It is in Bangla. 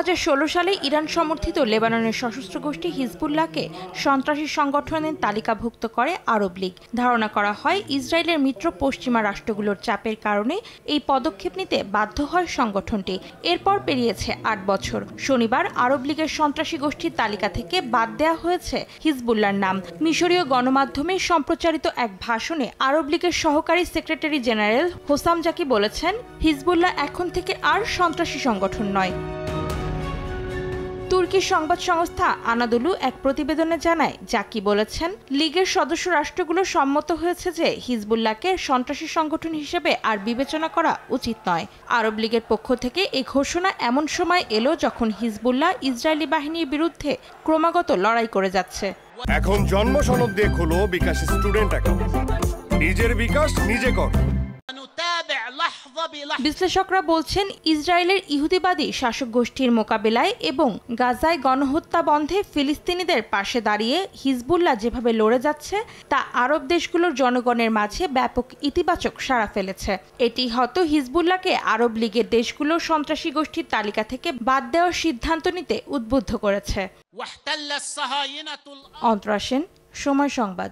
2016 সালে ইরান সমর্থিত লেবাননের সশস্ত্র গোষ্ঠী হিজবুল্লাহকে সন্ত্রাসী সংগঠনের তালিকাভুক্ত করে আরব লীগ। ধারণা করা হয় ইসরায়েলের মিত্র পশ্চিমা রাষ্ট্রগুলোর চাপের কারণে এই পদক্ষেপ নিতে বাধ্য হয় সংগঠনটি। এরপর পেরিয়েছে 8 বছর। শনিবার আরব লীগের সন্ত্রাসী গোষ্ঠীর তালিকা থেকে বাদ দেওয়া হয়েছে হিজবুল্লাহর নাম। মিশরীয় গণমাধ্যমে সম্প্রচারিত এক ভাষণে আরব লীগের সহকারী সেক্রেটারি জেনারেল হোসাম জাকি বলেছেন, হিজবুল্লাহ এখন থেকে আর সন্ত্রাসী সংগঠন নয়। তুর্কি সংবাদ সংস্থা আনাদোলু এক প্রতিবেদনে জানায়, জাকি বলেছেন, লীগের সদস্য রাষ্ট্রগুলো সম্মত হয়েছে যে হিজবুল্লাহকে সন্ত্রাসী সংগঠন হিসেবে আর বিবেচনা করা উচিত নয়। আরব লীগের পক্ষ থেকে এই ঘোষণা এমন সময় এলো যখন হিজবুল্লাহ ইসরায়েলি বাহিনীর বিরুদ্ধে ক্রমাগত লড়াই করে যাচ্ছে। এখন জন্ম সনদ দিয়ে খোলো বিকাশ স্টুডেন্ট অ্যাকাউন্ট। নিজের বিকাশ নিজে কর। বিশ্লেষকরা বলছেন, ইসরায়েলের ইহুদিবাদী শাসক গোষ্ঠীর মোকাবিলায় এবং গাজায় গণহত্যা বন্ধে ফিলিস্তিনিদের পাশে দাঁড়িয়ে হিজবুল্লাহ যেভাবে লড়ে যাচ্ছে তা আরব দেশগুলোর জনগণের মাঝে ব্যাপক ইতিবাচক সাড়া ফেলেছে। এটি হয়তো হিজবুল্লাহকে আরব লীগের দেশগুলোর সন্ত্রাসী গোষ্ঠীর তালিকা থেকে বাদ দেওয়ার সিদ্ধান্ত নিতে উদ্বুদ্ধ করেছে। অন্তরা সেন, সময় সংবাদ।